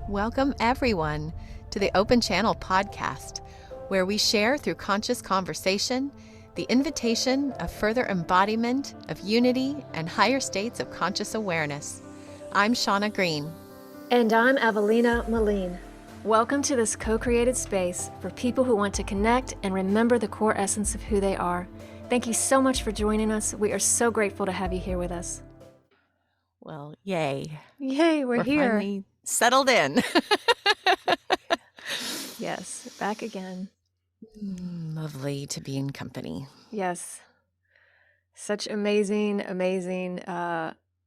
Welcome, everyone, to the Open Channel podcast, where we share through conscious conversation the invitation of further embodiment of unity and higher states of conscious awareness. I'm Shauna Green. And I'm Evelina Moline. Welcome to this co-created space for people who want to connect and remember the core essence of who they are. Thank you so much for joining us. We are so grateful to have you here with us. Well, yay. Yay, we're here. Finally settled in. Yes, back again. Lovely to be in company. Yes. Such amazing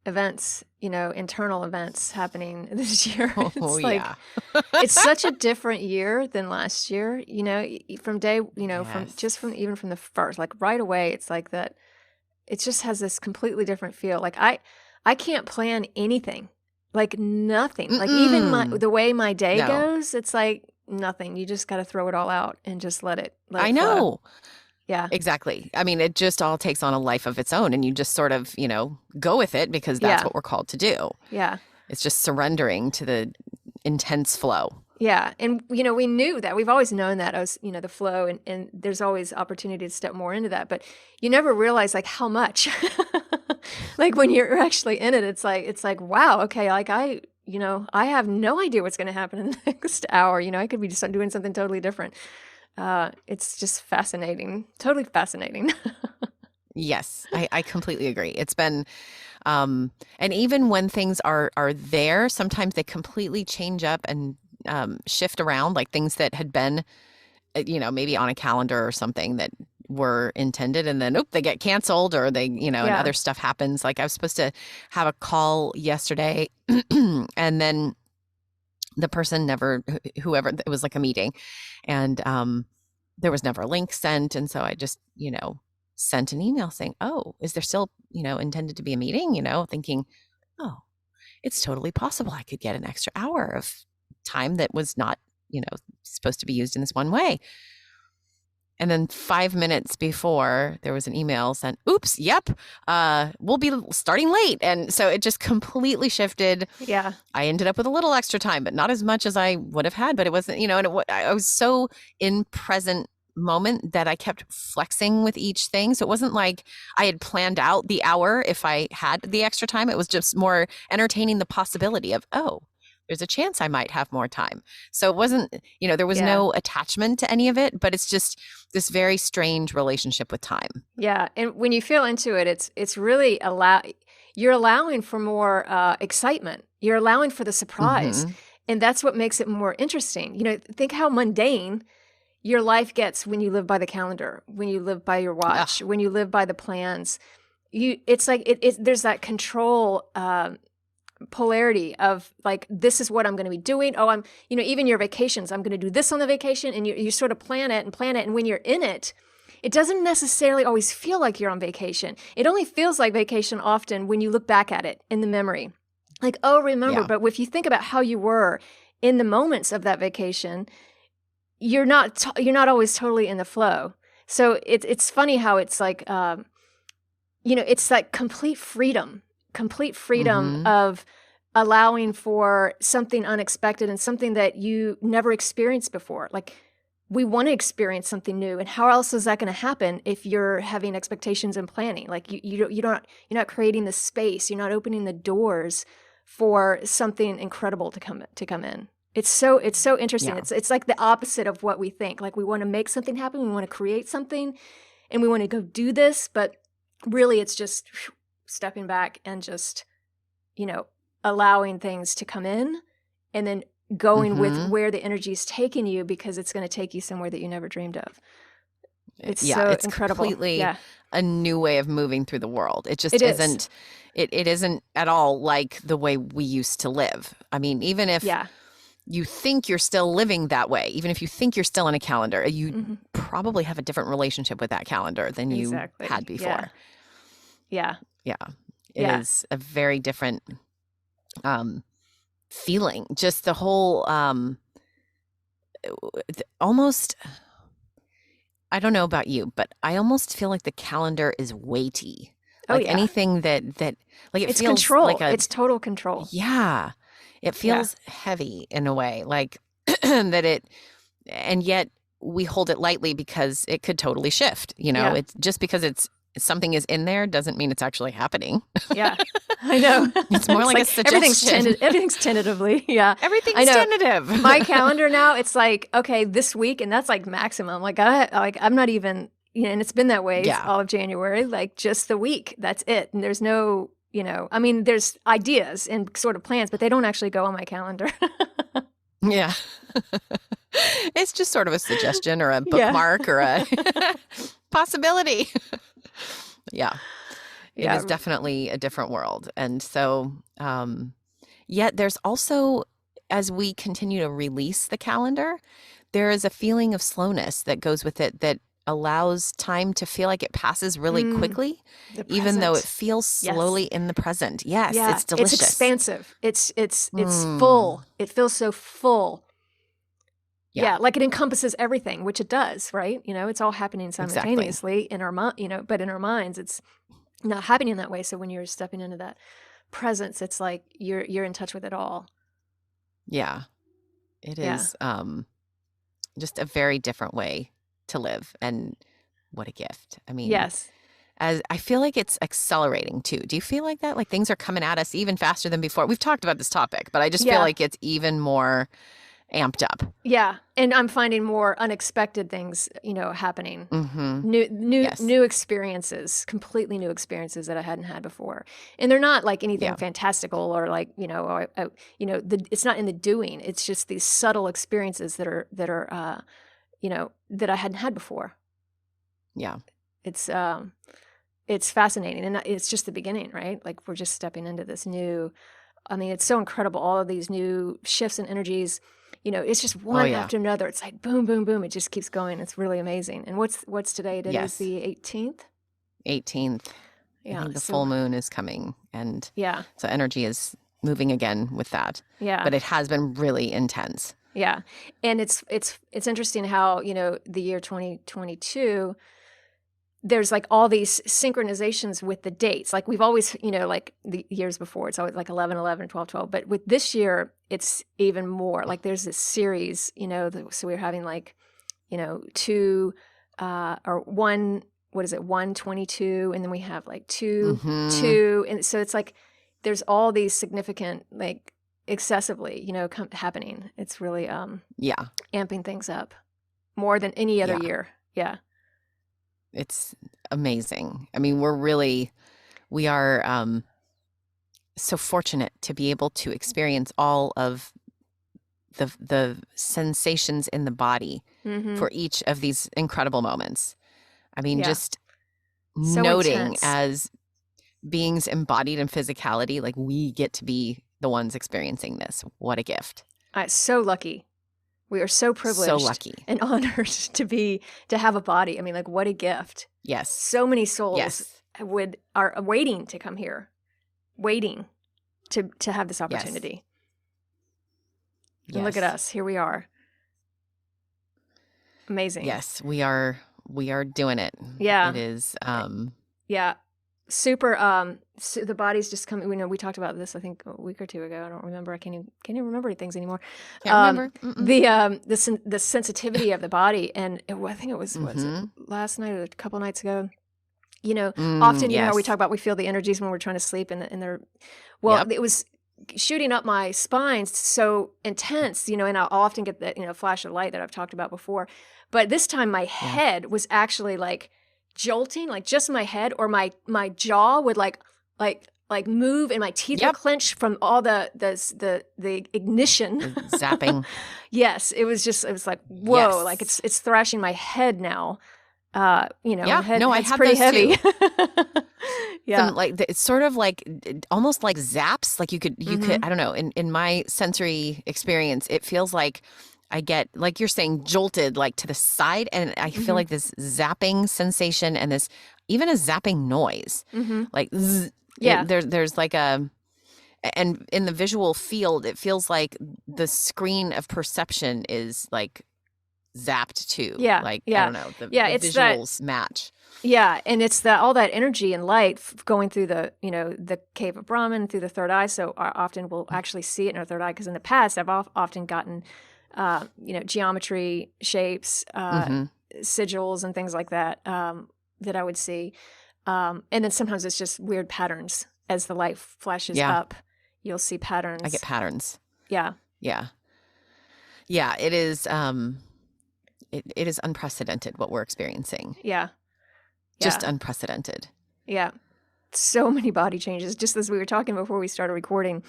events, internal events happening this year. It's such a different year than last year, from day, Yes. from the first, like right away, it's like that. It just has this completely different feel. Like I can't plan anything, like nothing, like even the way my day goes, it's like nothing. You just got to throw it all out and just let it I flow. know. Yeah. Exactly. I mean, it just all takes on a life of its own, and you just sort of, go with it because that's what we're called to do. Yeah. It's just surrendering to the intense flow. Yeah. And, we knew that. We've always known that as, the flow, and there's always opportunity to step more into that. But you never realize like how much, like when you're actually in it, it's like, wow, okay. Like I have no idea what's going to happen in the next hour. I could be just doing something totally different. It's just fascinating. Totally fascinating. Yes, I completely agree. It's been, and even when things are there, sometimes they completely change up and shift around, like things that had been, maybe on a calendar or something that were intended, and then they get canceled, or they, and other stuff happens. Like I was supposed to have a call yesterday, and then the person whoever, it was like a meeting, and there was never a link sent, and so I just, sent an email saying, "Oh, is there still, intended to be a meeting?" Thinking, "Oh, it's totally possible I could get an extra hour of time that was not, supposed to be used in this one way." And then 5 minutes before, there was an email sent, "Oops, yep, we'll be starting late." And so it just completely shifted. Yeah. I ended up with a little extra time, but not as much as I would have had. But it wasn't, I was so in present moment that I kept flexing with each thing. So it wasn't like I had planned out the hour if I had the extra time. It was just more entertaining the possibility of, there's a chance I might have more time. So it wasn't, there was no attachment to any of it, but it's just this very strange relationship with time. Yeah. And when you feel into it, it's really you're allowing for more excitement. You're allowing for the surprise. Mm-hmm. And that's what makes it more interesting. Think how mundane your life gets when you live by the calendar, when you live by your watch, when you live by the plans. It's like there's that control polarity of like, this is what I'm going to be doing. Oh, I'm, even your vacations, I'm going to do this on the vacation, and you sort of plan it. And when you're in it, it doesn't necessarily always feel like you're on vacation. It only feels like vacation often when you look back at it in the memory. Like, oh, remember. Yeah. But if you think about how you were in the moments of that vacation, you're not always totally in the flow. So it's funny how it's like, it's like complete freedom mm-hmm. of allowing for something unexpected and something that you never experienced before. Like, we want to experience something new, and how else is that going to happen if you're having expectations and planning? Like you're not creating the space, you're not opening the doors for something incredible to come in. It's so interesting. Yeah. It's like the opposite of what we think. Like, we want to make something happen, we want to create something, and we want to go do this, but really it's just stepping back and just, allowing things to come in, and then going mm-hmm. with where the energy is taking you, because it's going to take you somewhere that you never dreamed of. It's incredible. Completely a new way of moving through the world. It just isn't. It isn't at all like the way we used to live. I mean, even if you think you're still living that way, even if you think you're still in a calendar, you mm-hmm. probably have a different relationship with that calendar than you had before. Yeah. It is a very different feeling. Just the whole almost, I don't know about you, but I almost feel like the calendar is weighty. Like anything that like it it's feels control. like it's total control. Yeah. It Yeah. feels heavy in a way, like that it, and yet we hold it lightly because it could totally shift. Yeah. It's just because it's something is in there doesn't mean it's actually happening. Yeah. I know. It's more It's like a like suggestion. everything's tentatively. Yeah. I Everything's know. tentative. My calendar now, it's like, okay, this week, and that's like maximum. I'm not even, and it's been that way Yeah. all of January, like just the week. That's it. And there's no, I mean, there's ideas and sort of plans, but they don't actually go on my calendar. Yeah. It's just sort of a suggestion or a Yeah. bookmark or a possibility. Yeah. It Yeah. is definitely a different world. And so, yet there's also, as we continue to release the calendar, there is a feeling of slowness that goes with it that allows time to feel like it passes really Mm, quickly, the even though it present. feels Yes. slowly in the present. Yes, Yeah. it's It's delicious. expansive. It's Mm, full. It feels so full. yeah, Yeah, like it encompasses everything, which it does, right? It's all happening exactly. simultaneously in our mind, but in our minds, it's not happening that way. So when you're stepping into that presence, it's like you're in touch with it all. Yeah, it Yeah. is just a very different way to live. And what a gift. I mean, Yes. as I feel like it's accelerating too. Do you feel like that? Like things are coming at us even faster than before? We've talked about this topic, but I just feel Yeah. like it's even more amped up. Yeah. And I'm finding more unexpected things, happening. Mm-hmm. Yes. New experiences, completely new experiences that I hadn't had before. And they're not like anything Yeah. fantastical or like, it's not in the doing. It's just these subtle experiences that I hadn't had before. Yeah. It's it's fascinating, and it's just the beginning, right? Like we're just stepping into this new. I mean, it's so incredible. All of these new shifts and energies. It's just Oh, one yeah. after another. It's like boom, boom, boom. It just keeps going. It's really amazing. And what's today? Today's Yes. the 18th. 18th. I Yeah. think the full So moon is coming. And yeah, so energy is moving again with that. yeah, But it has been really intense. yeah. And it's interesting how the year 2022. There's like all these synchronizations with the dates. Like we've always, like the years before, it's always like 11, 11, 12, 12. But with this year, it's even more. Like there's this series, so we're having like, two or one, what is it, 122, and then we have like two, Mm-hmm. two. And so it's like there's all these significant, like excessively, happening. It's really Yeah. amping things up more than any other Yeah. year. Yeah. It's amazing. I mean, we are so fortunate to be able to experience all of the sensations in the body Mm-hmm. for each of these incredible moments. I mean, Yeah. just So noting intense. as beings embodied in physicality, like we get to be the ones experiencing this. What a gift. So lucky. We are so So privileged lucky. and honored to have a body. I mean, like what a gift. Yes. So many souls Yes. are waiting to come here, waiting to have this Yes. opportunity. Yes. And look at us. Here we are. Amazing. Yes, we are doing it. Yeah. It is Yeah. Super so the body's just coming. We talked about this I think a week or two ago. I don't remember. I can't even remember things anymore. can't remember. The sensitivity of the body, and I think it was Mm-hmm. last night or a couple nights ago. Often how we Yes. talk about we feel the energies when we're trying to sleep, and they're well, Yep. it was shooting up my spine so intense, and I'll often get that flash of light that I've talked about before, but this time my head was actually like jolting, like just my head, or my jaw would like move, and my teeth would Yep. clench from all the ignition. The zapping. Yes, it was like whoa, Yes. like it's thrashing my head now. Yeah. No, I head's have pretty those too. heavy. Yeah. It's sort of like almost like zaps. Like you could Mhm. I don't know, in my sensory experience, it feels like I get, like you're saying, jolted like to the side, and I feel Mhm. like this zapping sensation and this even a zapping noise. Mhm. Like zzz, Yeah. there's like and in the visual field, it feels like the screen of perception is like zapped too. Yeah, Like, I yeah, don't know, yeah. the It's that. visuals match. Yeah, and it's that all that energy and light going through the the cave of Brahman through the third eye. So often we'll actually see it in our third eye because in the past I've often gotten geometry, shapes, Hmm. sigils, and things like that that I would see. And then sometimes it's just weird patterns as the light flashes Yeah, up. You'll see I get patterns. patterns. Yeah, Yeah. Yeah, it is it is unprecedented what we're experiencing. yeah, Just yeah, unprecedented. yeah. So many body changes. Just as we were talking before we started recording,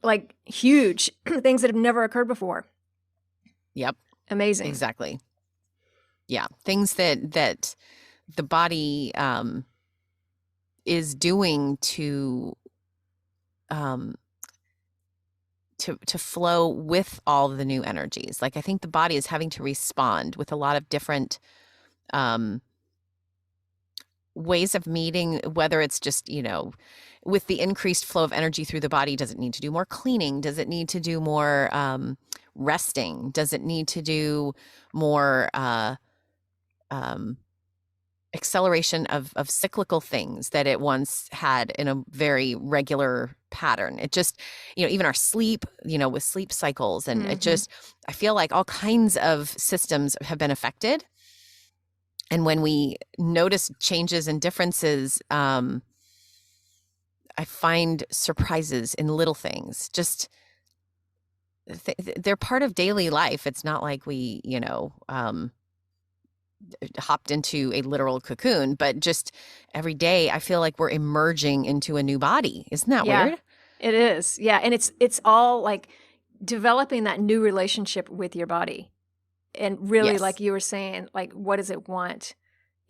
like huge things that have never occurred before. Yep, Amazing. exactly. Yeah, things that the body is doing um to flow with all the new energies. Like I think the body is having to respond with a lot of different um ways of meeting, whether it's just, with the increased flow of energy through the body, does it need to do more cleaning? Does it need to do more resting? Does it need to do more um, acceleration of cyclical things that it once had in a very regular pattern? It just, even our sleep, with sleep cycles, and it Hmm. just, I feel like all kinds of systems have been affected. And when we notice changes and differences, I find surprises in little things. Just they're part of daily life. It's not like we, hopped into a literal cocoon, but just every day I feel like we're emerging into a new body. Isn't that Yeah, weird? it is. Yeah, and it's all like developing that new relationship with your body. And really, like Yes. you were saying, like what does it want?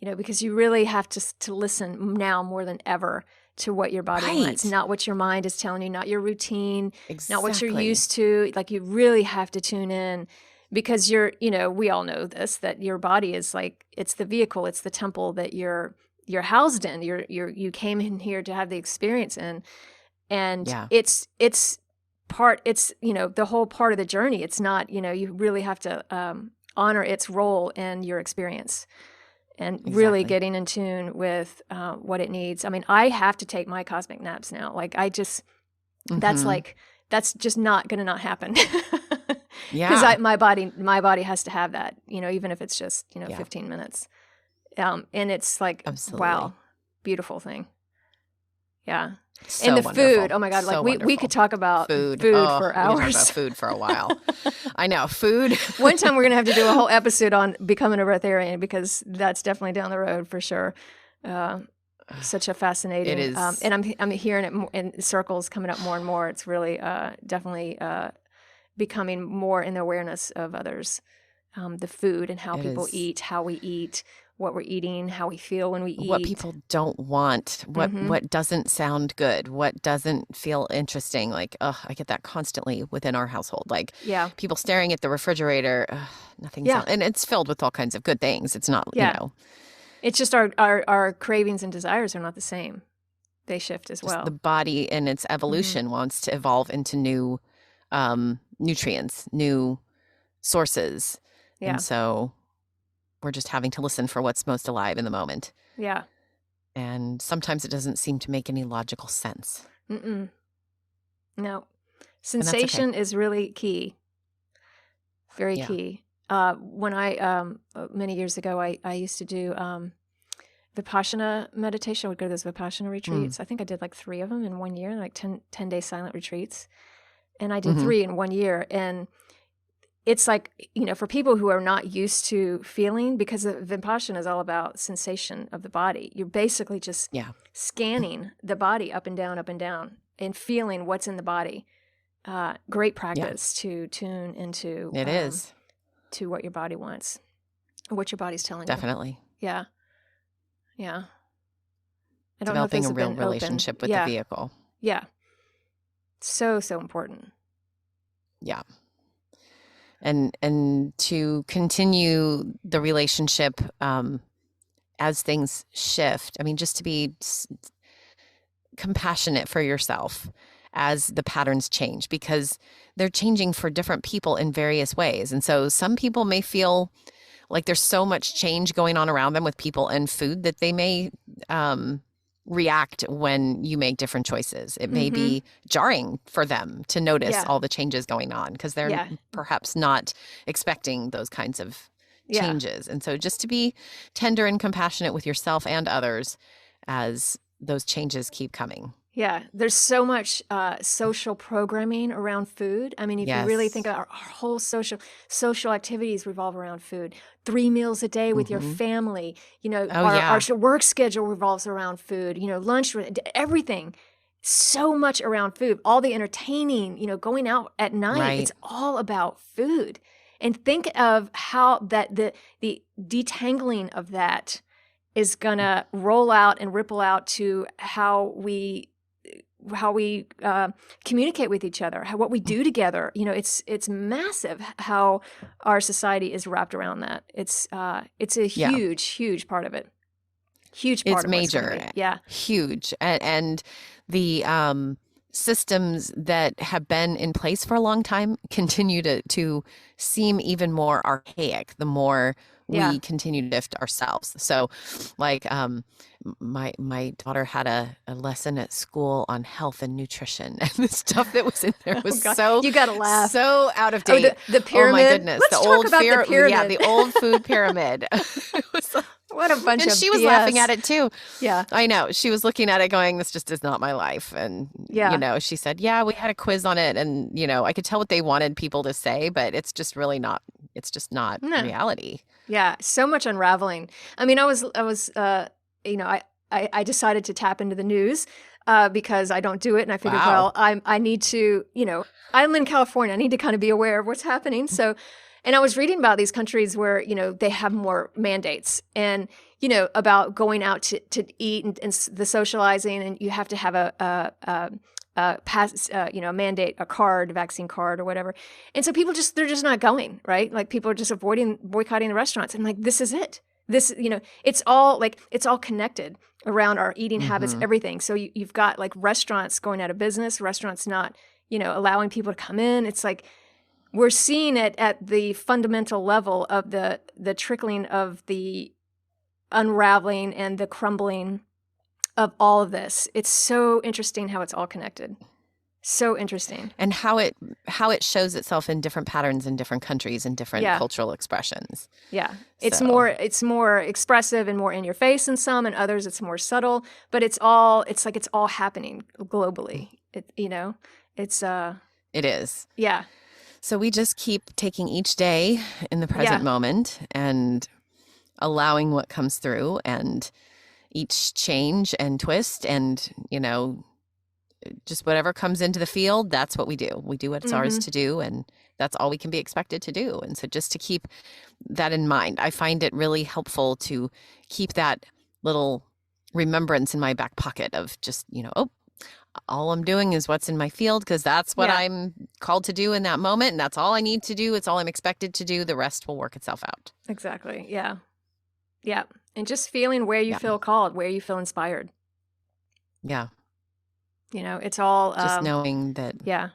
Because you really have to listen now more than ever to what your body wants, Right. not what your mind is telling you, not your routine, not what you're Exactly. used to. Like you really have to tune in because we all know this, that your body is like it's the vehicle, it's the temple that you're housed in. You came in here to have the experience in, and Yeah. it's the whole part of the journey. It's not, you really have to honor its role in your experience and really Exactly. getting in tune with what it needs. I mean, I have to take my cosmic naps now. Like I just that's Hmm. like that's just not going to not happen. Because Yeah. my body has to have that, even if it's just Yeah. 15 minutes. And it's like, wow, Absolutely. beautiful thing. Yeah. And So the food, wonderful. oh my God, like So we could wonderful. talk about Food. food Oh, for we could talk about hours. food for a while. I know. Food. One time we're going to have to do a whole episode on becoming a breatharian because that's definitely down the road for sure. Uh, Such a It fascinating, is. and I'm hearing it in circles coming up more and more. It's really definitely becoming more in the awareness of others. The food and how It people is eat, how we eat, what we're eating, how we feel when we what eat. people don't want, what Mm-hmm. what doesn't sound good, what doesn't feel interesting. Like, I get that constantly within our household. Like Yeah, people staring at the refrigerator, nothing yeah, sounds, and it's filled with all kinds of good things. It's not, yeah. It's just our cravings and desires are not the same. They shift as just the well. body in its Mm-hmm. evolution wants to evolve into new nutrients, new sources. And Yeah, so we're just having to listen for what's most alive in the moment. yeah. And sometimes it doesn't seem to make any logical sense. Mm-mm. No, And that's okay. sensation is really key. Very Yeah. key. When I many years ago, I used to do Vipassana meditation. I would go to those Vipassana Mm. retreats. I think I did like 3 of them in 1 year, like 10-day silent retreats. And I did Hmm. 3 in 1 year. And it's like, for people who are not used to feeling, because Vipassana is all about sensation of the body. You're basically just Yeah. scanning the body up and down, and feeling what's in the body. Great Yeah. practice to tune into It is. to what your body wants, what your body's telling you. Definitely. Yeah, yeah. I don't know if Developing those a have real been open. relationship with the Yeah, vehicle. yeah. So, so important. Yeah. And to continue the relationship as things shift. I mean, just to be compassionate for yourself as the patterns change, because they're changing for different people in various ways. And so some people may feel like there's so much change going on around them with people and food that they may react when you make different choices. It may Mm-hmm. be jarring for them to notice Yeah. all the changes going on because they're Yeah. perhaps not expecting those kinds of Yeah. changes. And so just to be tender and compassionate with yourself and others as those changes keep coming. Yeah, there's so much social programming around food. I mean, if you really think Yes. about our whole social activities revolve around food. 3 meals a day with your Hmm. family. You know, Oh, our yeah. work schedule revolves around food. You know, lunch, everything. So much around food. All the entertaining. You know, going out at night. Right. It's all about food. And think of how that the detangling of that is gonna roll out and ripple out to how we communicate with each other, what we do together. You know, it's massive how our society is wrapped around that. It's a Yeah. huge part of it. Huge part It's of what's going to major, be. Yeah. huge. And the systems that have been in place for a long time continue to seem even more archaic the more Yeah. we continue to shift ourselves. So like my daughter had a lesson at school on health and nutrition, and the stuff that was in there Oh was God, so you got to laugh. so out of Oh, date. the Oh my pyramid. goodness. The Let's talk old about the fear, yeah, pyramid. the old food pyramid. It was What a bunch and of she was laughing at BS. it too. Yeah. I know. She was looking at it going, this just is not my life. And, Yeah. she said, yeah, we had a quiz on it. And, I could tell what they wanted people to say, but it's just not No. reality. Yeah, so much unraveling. I mean, you know, I decided to tap into the news because I don't do it, and I figured, Wow. well, I need to, you know, I'm in California, I need to kind of be aware of what's happening. So, and I was reading about these countries where they have more mandates, and about going out to eat and the socializing, and you have to have a pass, mandate, a card, a vaccine card or whatever. And so they're just not going, right? Like people are just boycotting the restaurants. And like, this is it. This, it's all connected around our eating habits, Hmm. everything. So you've got like restaurants going out of business, restaurants not, allowing people to come in. It's like, we're seeing it at the fundamental level of the trickling of the unraveling and the crumbling of all of this. It's so interesting how it's all connected. So interesting. And how it shows itself in different patterns in different countries and different Yeah. cultural expressions. Yeah. It's So, more expressive and more in your face in some, and others it's more subtle, but it's all happening globally. It's it is. yeah. So we just keep taking each day in the present Yeah. moment and allowing what comes through, and each change and twist, and just whatever comes into the field, that's what we do. We do what's ours to do, and that's all we can be expected to do. And so just to keep that in mind, I find it really helpful to keep that little remembrance in my back pocket of just, oh, all I'm doing is what's in my field, because that's what Yeah. I'm called to do in that moment. And that's all I need to do. It's all I'm expected to do. The rest will work itself out. Exactly. Yeah. Yeah. And just feeling where you Yeah. feel called, where you feel inspired. Yeah. It's all Just knowing that yeah.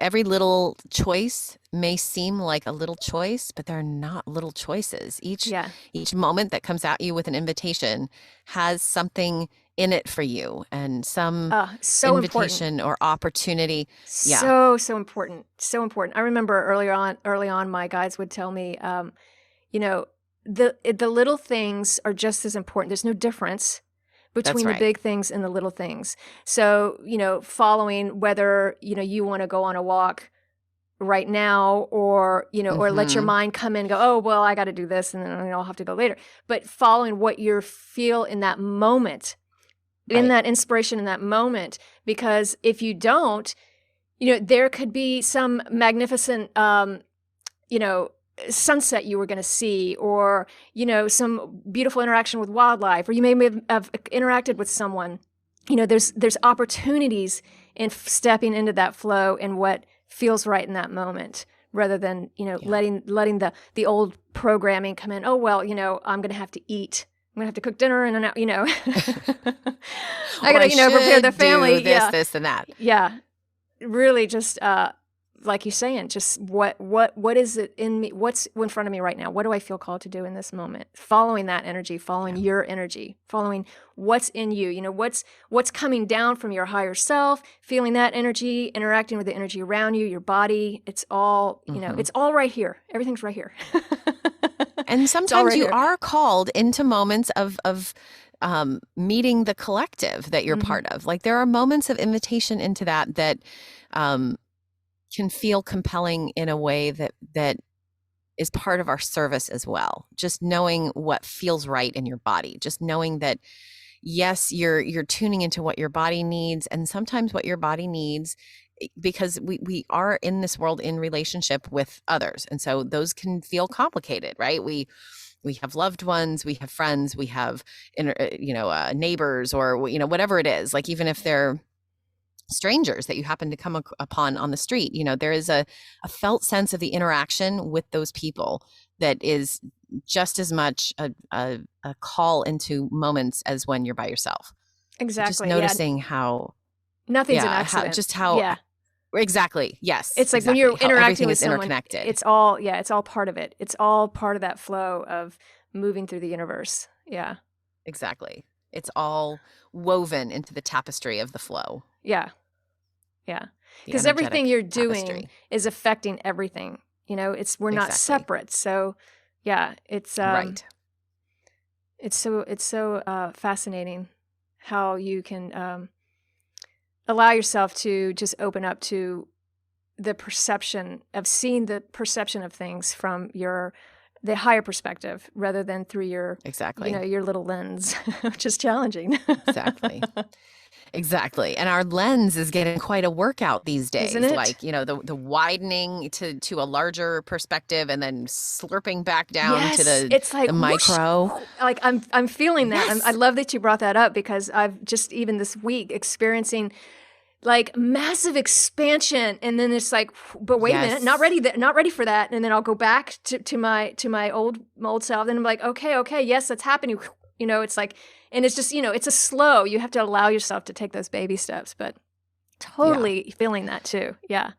every little choice may seem like a little choice, but they're not little choices. Each moment that comes at you with an invitation has something in it for you, and some so invitation important. or opportunity. Yeah. So important. So important. I remember early on, my guides would tell me, the little things are just as important. There's no difference between That's the right. big things and the little things. So, following whether, you want to go on a walk right now, or, or let your mind come in and go, oh, well, I got to do this and then I'll have to go later. But following what you feel in that moment, in Right. that inspiration in that moment, because if you don't, there could be some magnificent, sunset you were going to see, or some beautiful interaction with wildlife, or you may have interacted with someone. There's opportunities in stepping into that flow and what feels right in that moment, rather than letting the old programming come in. Oh, well, I'm going to have to eat gonna have to cook dinner and I Or I gotta, prepare the should do family. this, Yeah. this, and that. Yeah. Really just, like you're saying, just what is it in me? What's in front of me right now? What do I feel called to do in this moment? Following that energy, following Yeah. your energy, following what's in you. What's coming down from your higher self, feeling that energy, interacting with the energy around you, your body. It's all, Hmm. it's all right here. Everything's right here. And It's all sometimes right you here. are called into moments of meeting the collective that you're Hmm. part of. Like there are moments of invitation into that um, can feel compelling in a way that is part of our service as well. Just knowing what feels right in your body, just knowing that yes, you're tuning into what your body needs, and sometimes what your body needs because we are in this world in relationship with others, and so those can feel complicated, right? We have loved ones, we have friends, we have neighbors, or whatever it is. Like even if they're strangers that you happen to come upon on the street, there is a felt sense of the interaction with those people that is just as much a call into moments as when you're by yourself. Just Exactly. Yeah. noticing how, Nothing's an yeah, accident. how Yeah. exactly, yes, It's like when exactly, you're how interacting everything with is someone, interconnected. it's all part of it. It's all part of that flow of moving through the universe. Yeah. Exactly. It's all woven into the tapestry of the flow, Yeah. Yeah. the Because everything energetic you're doing tapestry. is affecting everything. We're not Exactly. separate. So yeah, Right. it's so fascinating how you can allow yourself to just open up to the perception of seeing the perception of things from the higher perspective rather than through Exactly. your little lens, which is challenging. Exactly. Exactly. And our lens is getting quite a workout these Isn't days. it? Like, the widening to a larger perspective and then slurping back down to Yes, the it's like the whoosh, micro. like I'm feeling that. I Yes. love that you brought that up because I've just even this week experiencing like massive expansion, and then it's like, but wait a minute, not Yes. ready, not ready for that. And then I'll go back to my old self, and I'm like, okay, yes, that's happening. It's like, and it's just it's a slow. You have to allow yourself to take those baby steps, but Yeah. totally feeling that too. Yeah,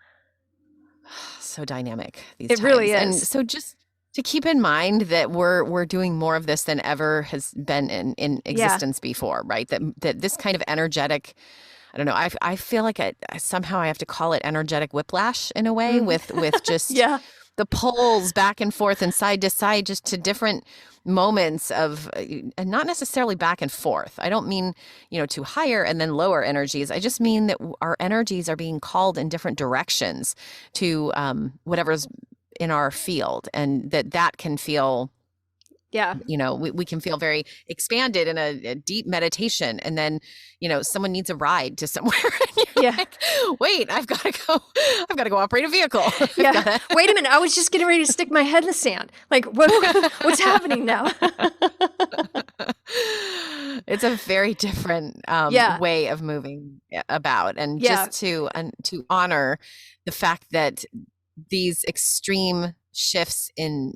So dynamic these it really times. And is. so just to keep in mind that we're doing more of this than ever has been in Yeah. existence before, right? That this kind of energetic, I don't know, I feel like somehow I have to call it energetic whiplash in a way Mhm. with just Yeah. the pulls back and forth and side to side, just to different moments of, and not necessarily back and forth. I don't mean, to higher and then lower energies. I just mean that our energies are being called in different directions to whatever's in our field, and that can feel, Yeah. we can feel very expanded in a deep meditation, and then someone needs a ride to somewhere and you're Yeah. like, wait, I've got to go operate a vehicle. I've Yeah. got to Wait a minute. I was just getting ready to stick my head in the sand. Like, what's happening now? it's a very different Yeah. way of moving about, and Yeah. just to honor the fact that these extreme shifts in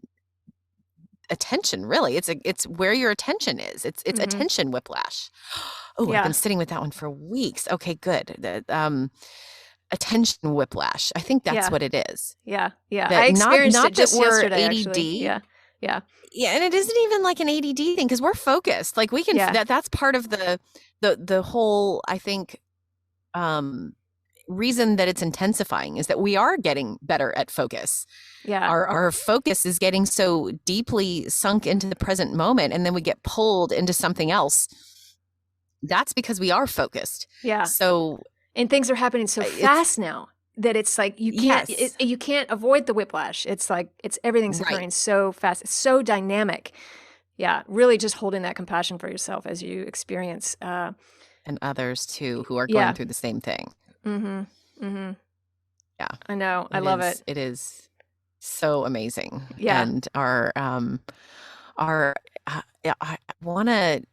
attention, really, it's where your attention is. It's Hmm. attention whiplash. Oh, I've been Yeah. sitting with that one for weeks. Okay, good. Attention whiplash, I think that's Yeah. what it is. Yeah. Yeah. I That not experienced it not that just we're yesterday, actually. ADD. Yeah. Yeah. Yeah, and it isn't even like an ADD thing because we're focused. Like we can, Yeah. that's part of the whole, I think, um reason that it's intensifying is that we are getting better at focus. Yeah. Our focus is getting so deeply sunk into the present moment, and then we get pulled into something else. That's because we are focused. Yeah. So And things are happening so it's fast now that it's like yes, you can't avoid the whiplash. It's like everything's right. occurring so fast. It's so dynamic. Yeah, really just holding that compassion for yourself as you experience And others too who are going yeah. through the same thing. Mhm. Mhm. Yeah. I know. I It love is it. it is so amazing. Yeah. And our yeah, I want to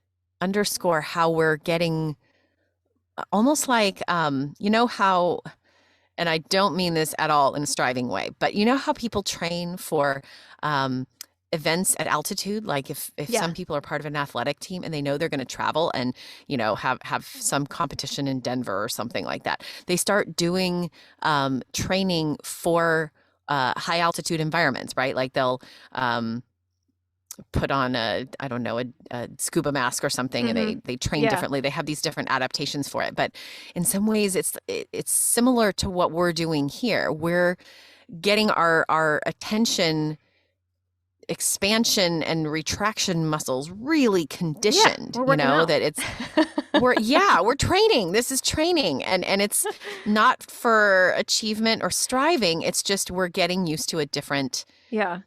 underscore how we're getting almost like how, and I don't mean this at all in a striving way, but how people train for um events at altitude, like if Yeah. some people are part of an athletic team and they know they're going to travel and, have some competition in Denver or something like that, they start doing training for high altitude environments, right? Like they'll put on I don't know, a scuba mask or something, and Mm-hmm. they train Yeah. differently. They have these different adaptations for it. But in some ways, it's similar to what we're doing here. We're getting our attention expansion and retraction muscles really Yeah. conditioned, We're working out. that we're training. This is training, and it's not for achievement or striving. It's just we're getting used to a different Yeah.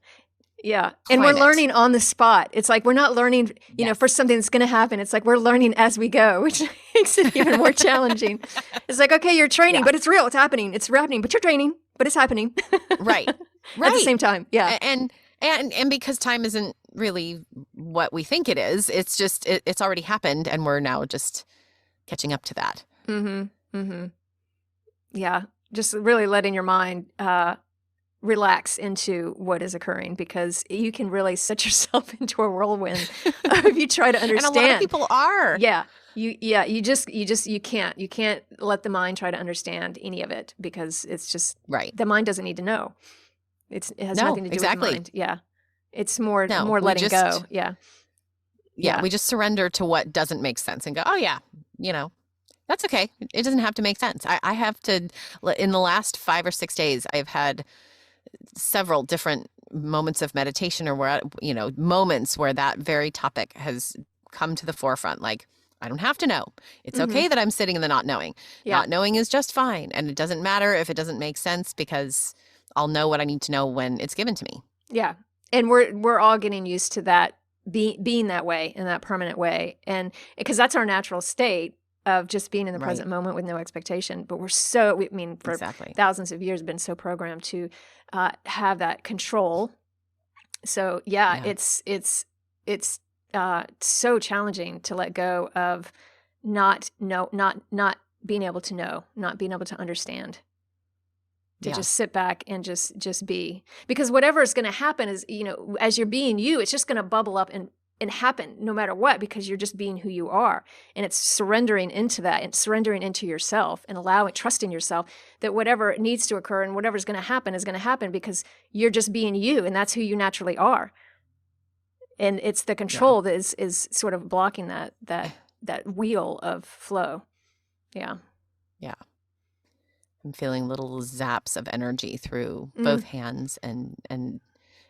Yeah. And we're climate. learning on the spot. It's like we're not learning, for Yes. something that's going to happen. It's like we're learning as we go, which makes it even more challenging. It's like, okay, you're training, Yeah. but it's real. It's happening. It's happening, but you're training, but it's happening Right. at the Right. same time. Yeah. And because time isn't really what we think it is, it's just it's already happened, and we're now just catching up to that. Mm-hmm. Mm-hmm. Yeah. Just really letting your mind relax into what is occurring, because you can really set yourself into a whirlwind if you try to And a lot of understand. people are. Yeah. You can't let the mind try to understand any of it, because it's just Right. the mind doesn't need to know. It has No, nothing to do with the exactly. mind. Yeah. It's more No, we letting go. just Yeah. yeah, Yeah. we just surrender to what doesn't make sense and go, oh yeah, that's okay. It doesn't have to make sense. I have to, in the last 5 or 6 days, I've had several different moments of meditation, or where, moments where that very topic has come to the forefront. Like, I don't have to know. It's Mhm. okay that I'm sitting in the not knowing. Yeah. Not knowing is just fine. And it doesn't matter if it doesn't make sense, because I'll know what I need to know when it's given to me. Yeah. And we're all getting used to that, being that way, in that permanent way. And because that's our natural state of just being in the Right. present moment with no expectation. But for Exactly. thousands of years, been so programmed to have that control. So yeah, Yeah. it's so challenging to let go of not being able to know, not being able to understand, to Yeah. just sit back and just be, because whatever is going to happen is, as you're being you, it's just going to bubble up and happen no matter what, because you're just being who you are. And it's surrendering into that, and surrendering into yourself, and trusting yourself that whatever needs to occur and whatever's going to happen is going to happen, because you're just being you, and that's who you naturally are. And it's the Yeah. control that is sort of blocking that wheel of flow. Yeah. Yeah. I'm feeling little zaps of energy through Mm. both hands and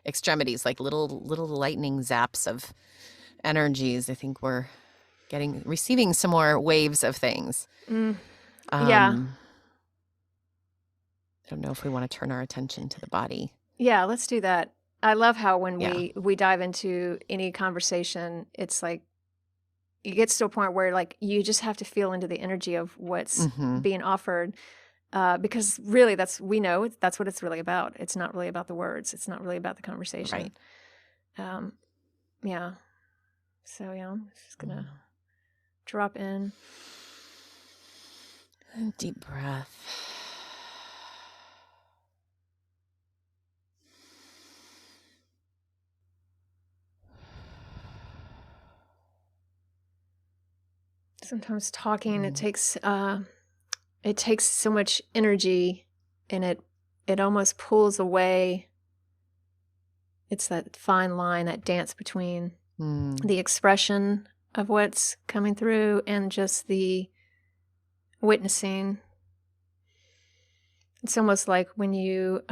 extremities, like little lightning zaps of energies. I think we're receiving some more waves of things. Mm. Yeah. Um, I don't know if we want to turn our attention to the body. Yeah, let's do that. I love how when Yeah. we dive into any conversation, it's like it gets to a point where, like, you just have to feel into the energy of what's Mm-hmm. being offered, because really that's what it's really about. It's not really about the words. It's not really about the conversation. Right. Um, yeah. So yeah, I'm just gonna drop in. Deep breath. Sometimes talking, it takes so much energy, and it almost pulls away. It's that fine line, that dance between the expression of what's coming through and just the witnessing. It's almost like when you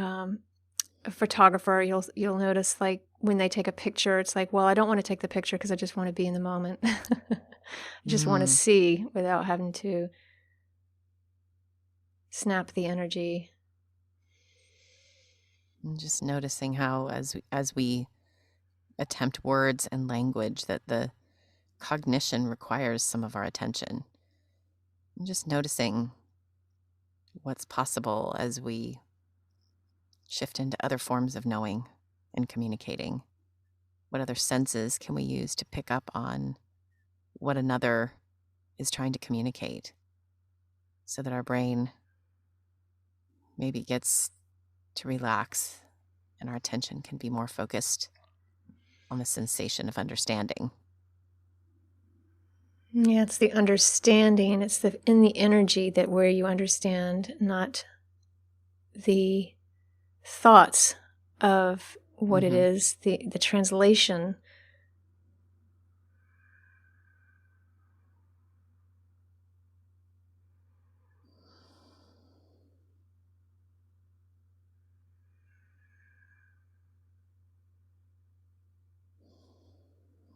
a photographer, you'll notice, like, when they take a picture, it's like, well, I don't want to take the picture because I just want to be in the moment. I just want to see without having to snap the energy. And just noticing how, as we attempt words and language, that the cognition requires some of our attention. And just noticing what's possible as we shift into other forms of knowing and communicating. What other senses can we use to pick up on what another is trying to communicate, so that our brain maybe gets to relax and our attention can be more focused on the sensation of understanding. Yeah, it's the understanding. It's in the energy that where you understand, not the thoughts of what it Mm-hmm. is, the translation.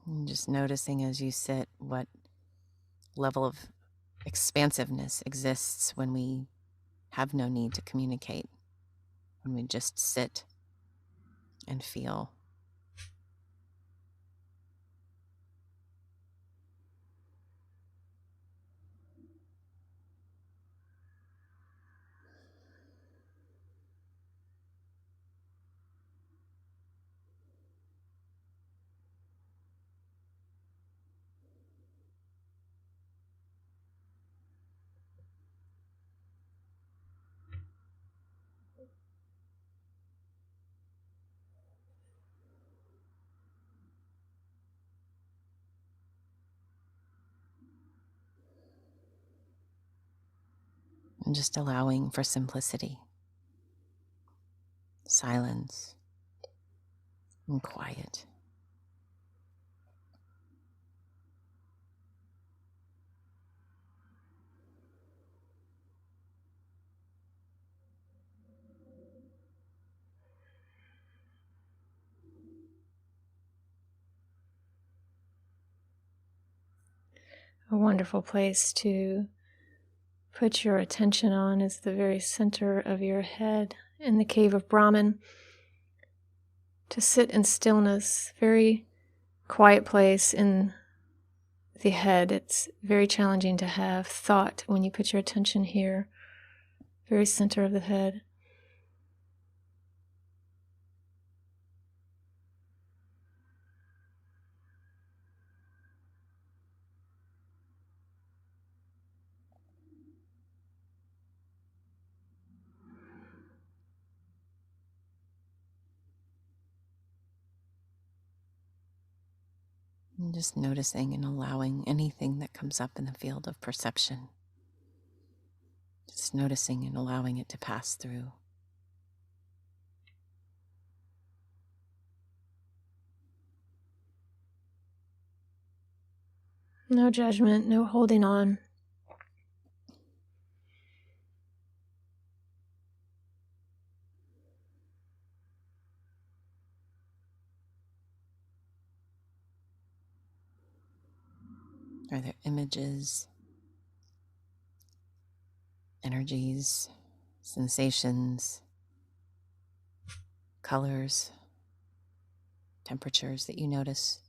And just noticing as you sit what level of expansiveness exists when we have no need to communicate, when we just sit and feel. And just allowing for simplicity, silence, and quiet. A wonderful place to put your attention on is the very center of your head in the cave of Brahman. To sit in stillness, very quiet place in the head. It's very challenging to have thought when you put your attention here, very center of the head. And just noticing and allowing anything that comes up in the field of perception. Just noticing and allowing it to pass through. No judgment, no holding on. Are there images, energies, sensations, colors, temperatures that you notice?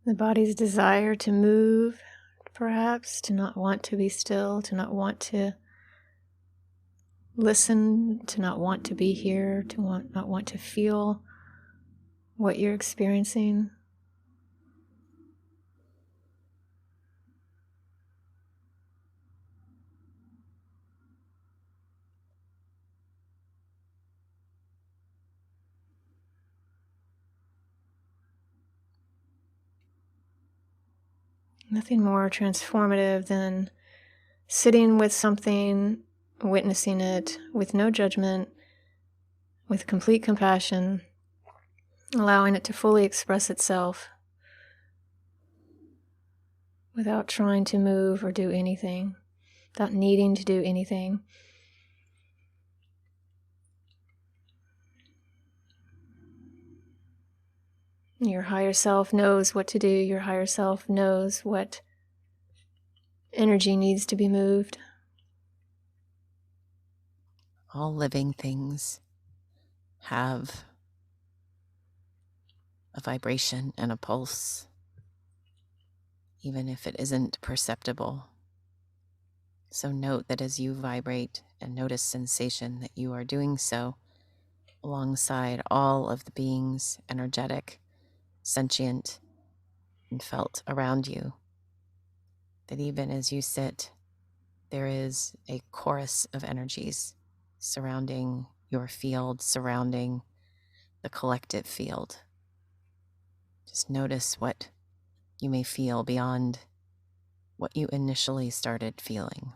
The body's desire to move, perhaps, to not want to be still, to not want to listen, to not want to be here, to not want to feel what you're experiencing. Nothing more transformative than sitting with something, witnessing it with no judgment, with complete compassion, allowing it to fully express itself without trying to move or do anything, without needing to do anything. Your higher self knows what to do. Your higher self knows what energy needs to be moved. All living things have a vibration and a pulse, even if it isn't perceptible. So note that as you vibrate and notice sensation, that you are doing so alongside all of the beings, energetic, sentient, and felt around you. That even as you sit there is a chorus of energies surrounding your field, surrounding the collective field. Just notice what you may feel beyond what you initially started feeling.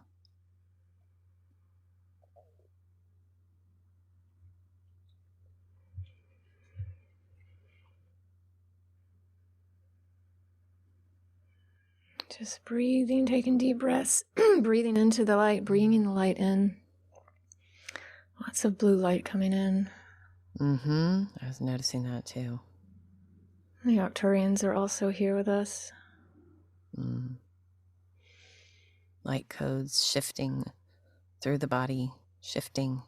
Just breathing, taking deep breaths, breathing into the light, bringing the light in. Lots of blue light coming in. I was noticing that too. The Arcturians are also here with us. Light codes shifting through the body, shifting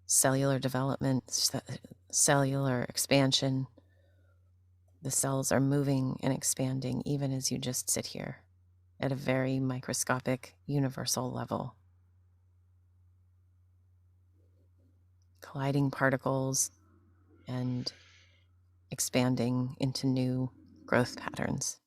cellular development, cellular expansion. The cells are moving and expanding even as you just sit here at a very microscopic, universal level. Colliding particles and expanding into new growth patterns.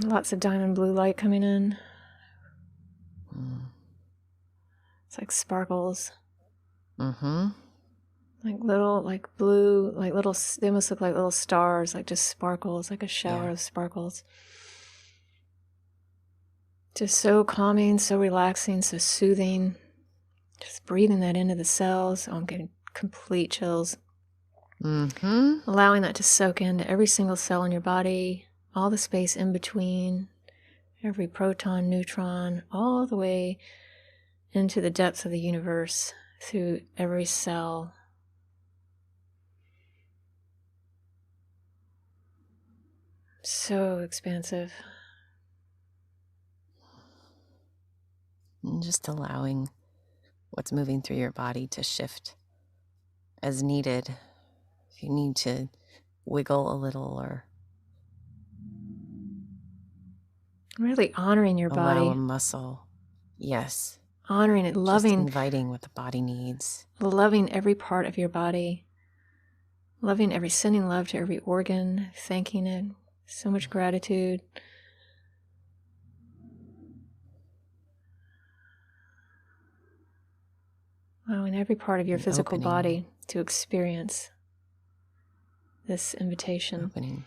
Lots of diamond blue light coming in. It's like sparkles. Like little, like blue, like little, they almost look like little stars, like just sparkles, like a shower of sparkles. Just so calming, so relaxing, so soothing. Just breathing that into the cells. Oh, I'm getting complete chills. Allowing that to soak into every single cell in your body, all the space in between, every proton, neutron, all the way into the depths of the universe, through every cell. So expansive. And just allowing what's moving through your body to shift as needed. If you need to wiggle a little or Really honoring your allow body. a muscle. Yes. Honoring it, Just inviting what the body needs. Loving every part of your body. Loving sending love to every organ, thanking it. So much gratitude. Allowing every part of your physical body to experience this invitation. Opening.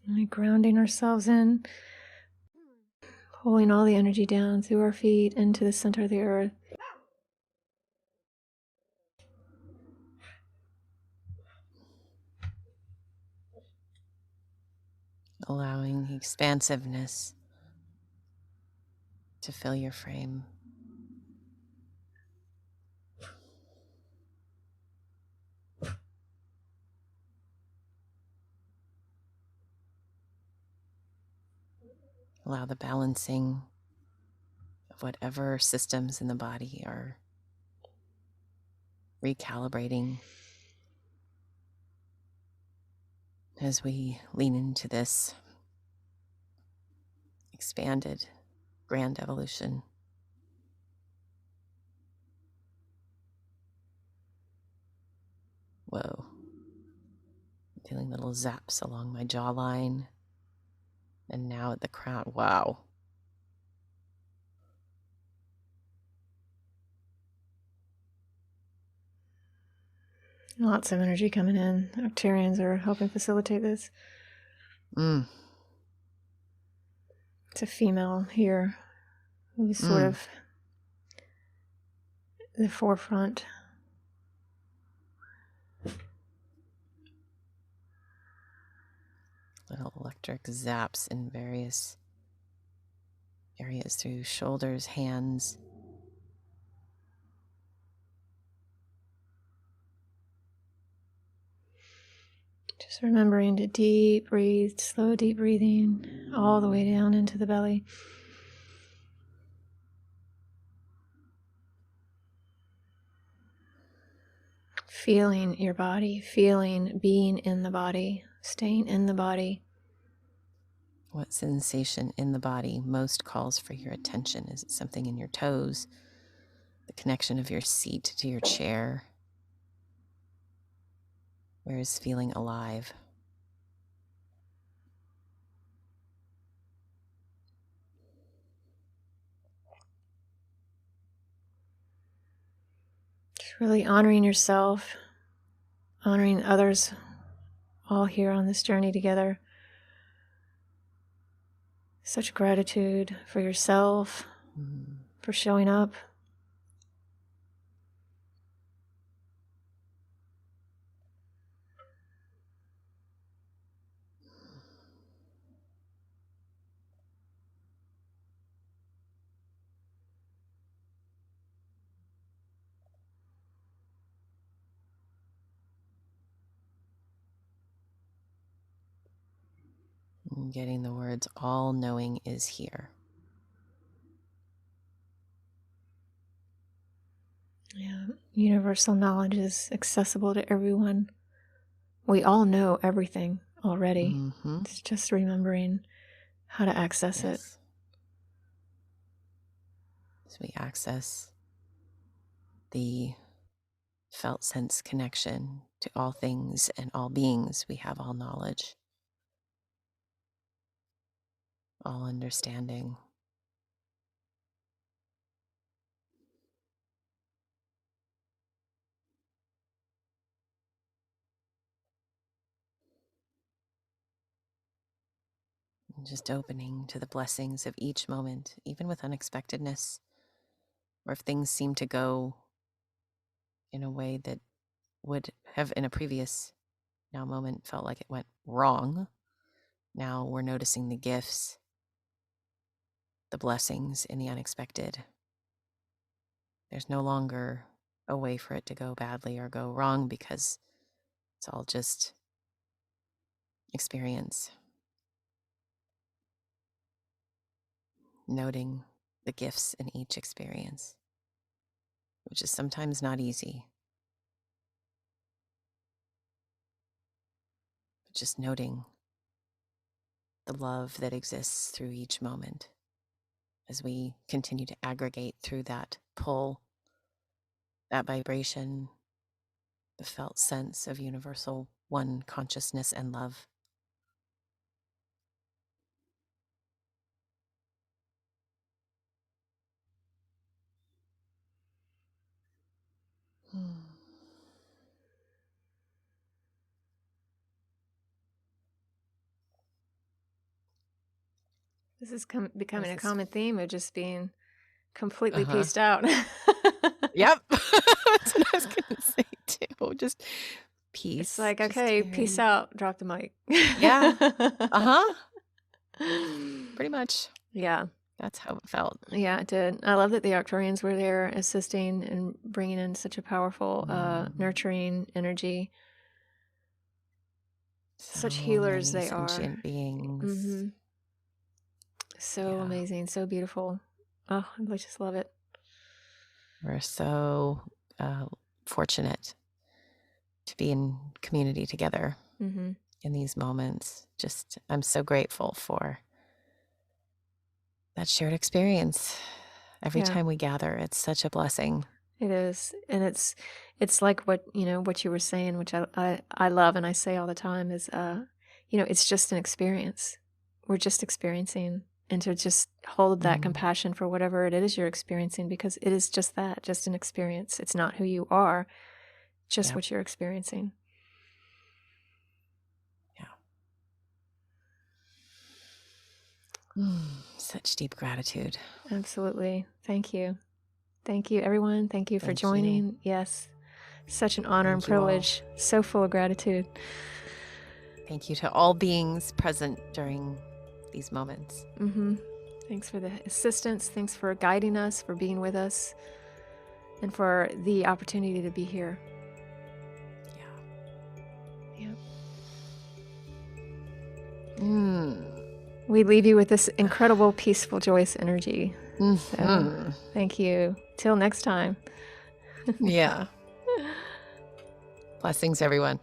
And grounding ourselves in, pulling all the energy down through our feet into the center of the earth. Allowing the expansiveness to fill your frame. Allow the balancing of whatever systems in the body are recalibrating as we lean into this expanded grand evolution. Whoa. I'm feeling little zaps along my jawline and now at the crown. Wow. Lots of energy coming in. Arcturians are helping facilitate this. It's a female here who's sort of the forefront. Little electric zaps in various areas through shoulders, hands. Just remembering to deep breathe, slow deep breathing all the way down into the belly. Feeling your body, feeling being in the body, staying in the body. What sensation in the body most calls for your attention? Is it something in your toes? The connection of your seat to your chair? Where is feeling alive? Just really honoring yourself, honoring others, all here on this journey together. Such gratitude for yourself, for showing up. And getting the words, all knowing is here. Yeah, universal knowledge is accessible to everyone. We all know everything already. It's just remembering how to access it. As we access the felt sense connection to all things and all beings, we have all knowledge, all understanding. And just opening to the blessings of each moment, even with unexpectedness, or if things seem to go in a way that would have in a previous now moment felt like it went wrong. Now we're noticing the gifts, the blessings in the unexpected. There's no longer a way for it to go badly or go wrong because it's all just experience. Noting the gifts in each experience, which is sometimes not easy. But just noting the love that exists through each moment as we continue to aggregate through that pull, that vibration, the felt sense of universal one consciousness and love. This is becoming a common theme of just being completely Uh-huh. pieced out. Yep. That's what I was going to say too. Just peace. It's like, just okay, peace out, drop the mic. Yeah. Uh-huh. Pretty much. Yeah. That's how it felt. Yeah, it did. I love that the Arcturians were there assisting and bringing in such a powerful, nurturing energy. Such healers they are. Sentient beings. So amazing, so beautiful. Oh, I just love it. We're so fortunate to be in community together in these moments. Just, I'm so grateful for that shared experience. Every time we gather, it's such a blessing. It is. And it's like what you were saying, which I love and I say all the time is, it's just an experience. We're just experiencing, and to just hold that compassion for whatever it is you're experiencing, because it is just that, just an experience. It's not who you are, just what you're experiencing. Such deep gratitude. Absolutely. Thank you. Thank you, everyone. Thank you for Thank you. joining. Yes, such an honor and Thank you all. privilege. So full of gratitude. Thank you to all beings present during these moments. Thanks for the assistance. Thanks for guiding us, for being with us, and for the opportunity to be here. Yeah. We leave you with this incredible, peaceful, joyous energy. So, thank you. Till next time. Yeah. Blessings, everyone.